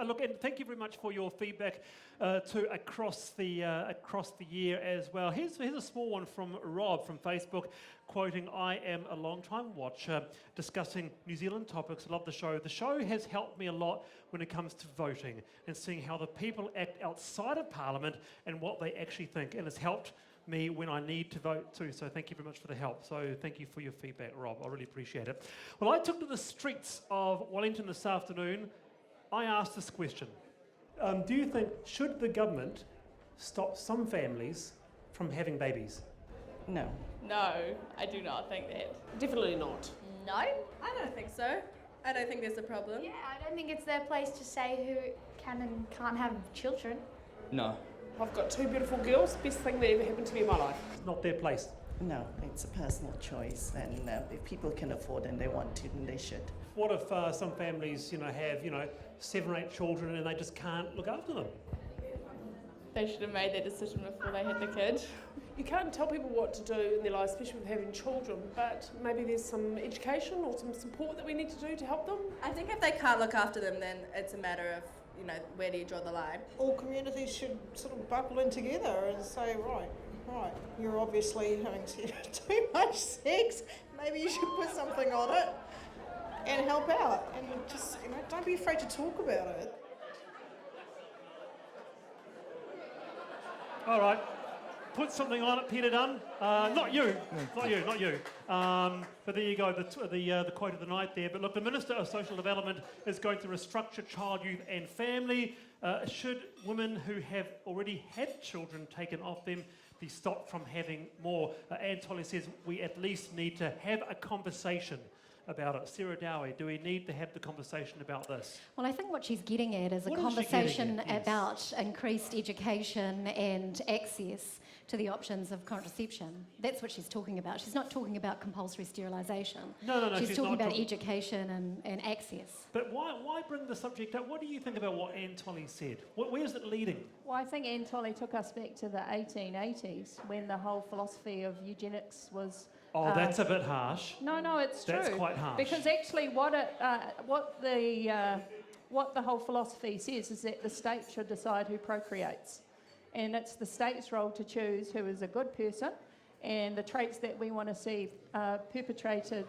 Look, and thank you very much for your feedback across the year as well. Here's a small one from Rob from Facebook, quoting, "I am a long-time watcher, discussing New Zealand topics. I love the show. The show has helped me a lot when it comes to voting and seeing how the people act outside of Parliament and what they actually think, and it's helped me when I need to vote too. So thank you very much for the help." So thank you for your feedback, Rob. I really appreciate it. Well, I took to the streets of Wellington this afternoon. I asked this question. Do you think, should the government stop some families from having babies? No. No, I do not think that. Definitely not. No? I don't think so. I don't think there's a problem. Yeah, I don't think it's their place to say who can and can't have children. No. I've got two beautiful girls, best thing that ever happened to me in my life. It's not their place. No, it's a personal choice, and if people can afford and they want to, then they should. What if some families, have, 7 or 8 children and they just can't look after them? They should have made that decision before they had the kid. You can't tell people what to do in their lives, especially with having children, but maybe there's some education or some support that we need to do to help them. I think if they can't look after them, then it's a matter of, where do you draw the line? All communities should sort of buckle in together and say, right, you're obviously having too much sex, maybe you should put something on it and help out, and just, don't be afraid to talk about it. All right. Put something on it, Peter Dunn. Not you. But there you go, the quote of the night there. But look, the Minister of Social Development is going to restructure child, youth and family. Should women who have already had children taken off them be stopped from having more? Anne Tolley says we at least need to have a conversation about it. Sarah Dowie, do we need to have the conversation about this? Well, I think what she's getting at is a conversation about increased education and access to the options of contraception. That's what she's talking about. She's not talking about compulsory sterilisation. No. She's talking about education and access. But why bring the subject up? What do you think about what Anne Tolley said? Where's it leading? Well, I think Anne Tolley took us back to the 1880s when the whole philosophy of eugenics was... Oh, that's a bit harsh. No, it's true. That's quite harsh. Because actually what the whole philosophy says is that the state should decide who procreates. And it's the state's role to choose who is a good person and the traits that we want to see perpetrated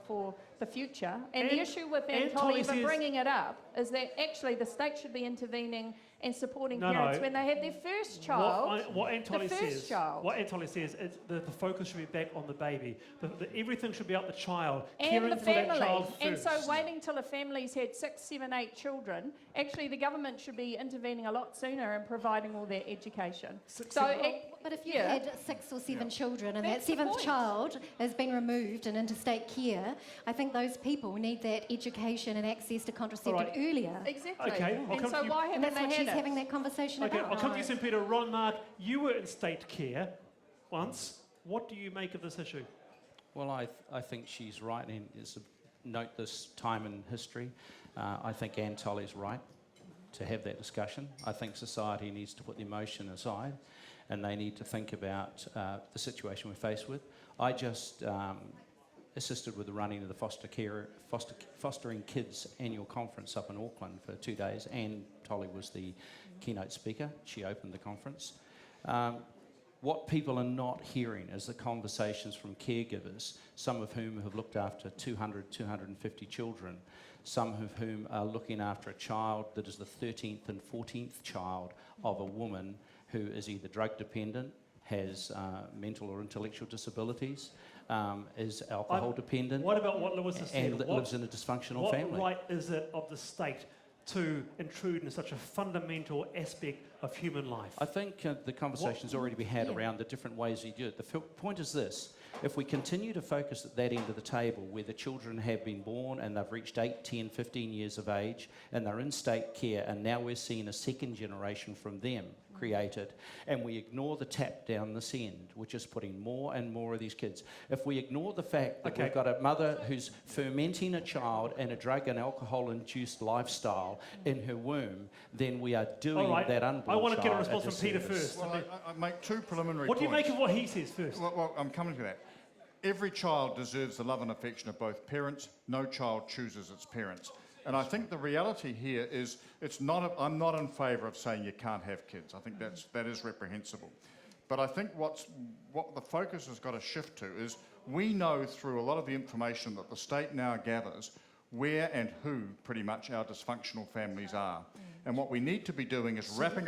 for the future. And the issue with Anne Tolley even bringing it up is that actually the state should be intervening and supporting parents when they had their first child. What Anne Tolley says is the focus should be back on the baby. Everything should be about the child, and the for that child family. And first. so waiting till a family's had 6, 7, 8 children, actually the government should be intervening a lot sooner and providing all their education. But if you had 6 or 7 children and that 7th child has been removed in interstate care, I think those people need that education and access to contraception earlier. Exactly. Okay, and so why haven't that's they what had she's it? having that conversation Okay, about. I'll come to you soon, Peter. Ron, Mark, you were in state care once. What do you make of this issue? Well, I think she's right, and note this time in history. I think Anne Tolley's right to have that discussion. I think society needs to put the emotion aside and they need to think about the situation we're faced with. I just assisted with the running of the Fostering Kids annual conference up in Auckland for 2 days. Anne Tolley was the keynote speaker. She opened the conference. What people are not hearing is the conversations from caregivers, some of whom have looked after 200, 250 children, some of whom are looking after a child that is the 13th and 14th child of a woman who is either drug dependent, has mental or intellectual disabilities, is alcohol dependent. What about what Lewis has said? And lives in a dysfunctional family. What right is it of the state to intrude in such a fundamental aspect of human life? I think the conversation's already been had around the different ways you do it. The point is this: if we continue to focus at that end of the table where the children have been born and they've reached 8, 10, 15 years of age and they're in state care, and now we're seeing a second generation from them created, and we ignore the tap down this end, which is putting more and more of these kids. If we ignore the fact that we've got a mother who's fermenting a child in a drug and alcohol-induced lifestyle in her womb, then we are doing that unborn child. I want to get a response from Peter first. Well, I make two preliminary points. What do you make of what he says first? Well, I'm coming to that. Every child deserves the love and affection of both parents. No child chooses its parents. And I think the reality here is I'm not in favour of saying you can't have kids. I think that is reprehensible. But I think what the focus has got to shift to is we know through a lot of the information that the state now gathers where and who pretty much our dysfunctional families are. And what we need to be doing is wrapping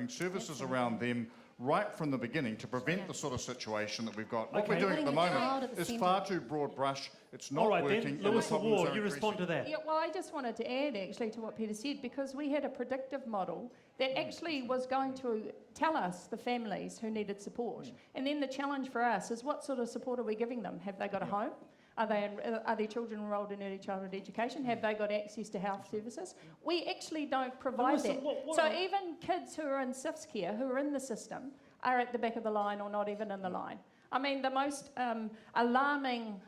services around them right from the beginning to prevent the sort of situation that we've got. What we're doing at the moment is far too broad brush. It's not working. Then, Lewis Ward, you respond to that. Yeah, well, I just wanted to add actually to what Peter said, because we had a predictive model that actually was going to tell us the families who needed support. And then the challenge for us is what sort of support are we giving them? Have they got a home? Are their children enrolled in early childhood education? Have they got access to health services? We actually don't provide that. So even kids who are in SIFS care, who are in the system, are at the back of the line or not even in the line. I mean, the most alarming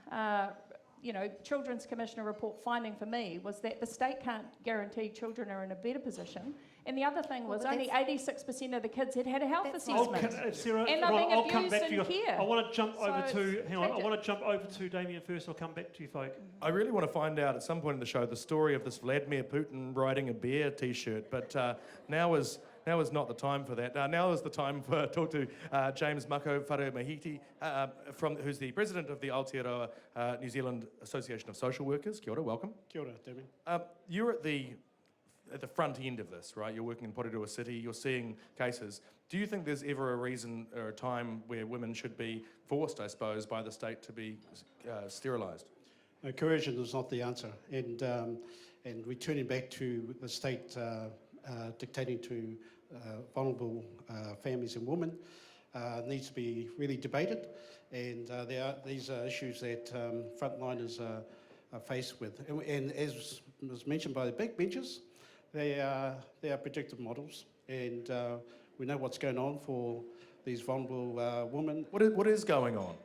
Children's Commissioner report finding for me was that the state can't guarantee children are in a better position. And the other thing was only 86% of the kids had a health assessment. Sarah, and they're being abused in care. I want to jump over to, I want to jump over to Damien first. I'll come back to you, folk. I really want to find out at some point in the show the story of this Vladimir Putin riding a bear T-shirt, but now is not the time for that. Now is the time for talk to James Mako Wharemahiti, who's the president of the Aotearoa New Zealand Association of Social Workers. Kia ora, welcome. Kia ora, Damien. You're at the front end of this, right? You're working in Porirua City, you're seeing cases. Do you think there's ever a reason or a time where women should be forced, I suppose, by the state to be sterilised? No, coercion is not the answer. And returning back to the state dictating to vulnerable families and women needs to be really debated. And these are issues that frontliners are faced with. And as was mentioned by the backbenchers, they are predictive models, and we know what's going on for these vulnerable women. What is going on?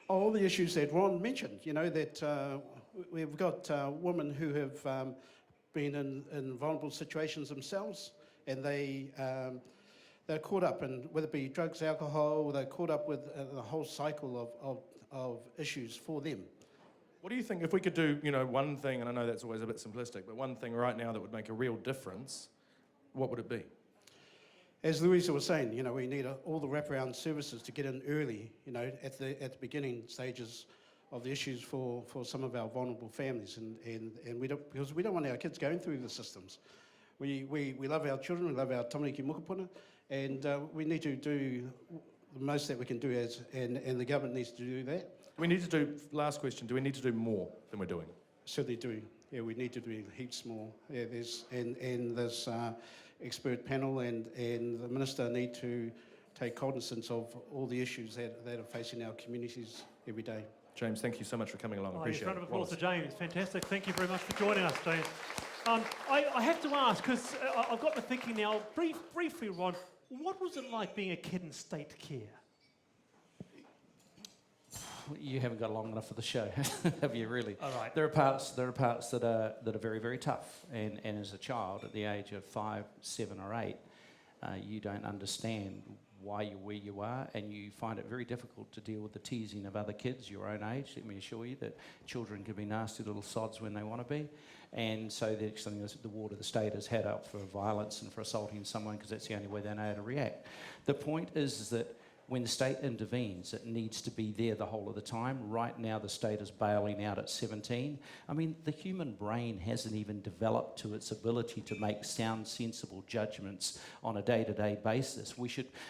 All the issues that Ron mentioned, that we've got women who have been in vulnerable situations themselves, and they're caught up in, whether it be drugs, alcohol, they're caught up with the whole cycle of issues for them. What do you think, if we could do, one thing, and I know that's always a bit simplistic, but one thing right now that would make a real difference, what would it be? As Louisa was saying, we need all the wraparound services to get in early, at the beginning stages of the issues for some of our vulnerable families, and we don't, because we don't want our kids going through the systems. We love our children, we love our tamariki mokopuna, and we need to do the most that we can do and the government needs to do that. We need to do, last question, do we need to do more than we're doing? Certainly do. Yeah, we need to do heaps more. Yeah, there's expert panel and the minister need to take cognizance of all the issues that are facing our communities every day. James, thank you so much for coming along. Appreciate it. Round of applause to James. Fantastic. Thank you very much for joining us, James. I have to ask, because I've got to thinking now, briefly, Ron, what was it like being a kid in state care? You haven't got long enough for the show, have you? Really? All right. There are parts that are very, very tough, and as a child at the age of 5, 7, or 8, you don't understand why you're where you are, and you find it very difficult to deal with the teasing of other kids your own age. Let me assure you that children can be nasty little sods when they want to be, and so the next thing is the water the state has had up for violence and for assaulting someone, because that's the only way they know how to react. The point is that when the state intervenes, it needs to be there the whole of the time. Right now, the state is bailing out at 17. I mean, the human brain hasn't even developed to its ability to make sound, sensible judgments on a day-to-day basis.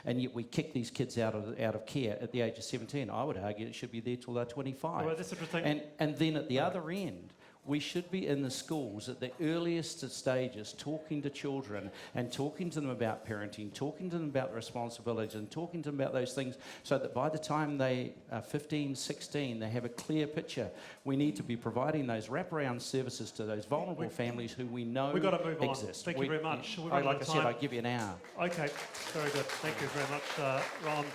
And yet we kick these kids out of care at the age of 17. I would argue it should be there till they're 25. Well, that's interesting. And then at the other end, we should be in the schools at the earliest stages talking to children and talking to them about parenting, talking to them about responsibilities and talking to them about those things, so that by the time they are 15, 16, they have a clear picture. We need to be providing those wraparound services to those vulnerable families who we know We've got to move exist. On. Thank you very much. Like I said, I'd give you an hour. Okay, very good. Thank you very much, Ron.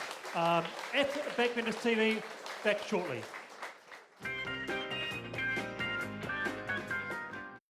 At Backbenchers TV, back shortly.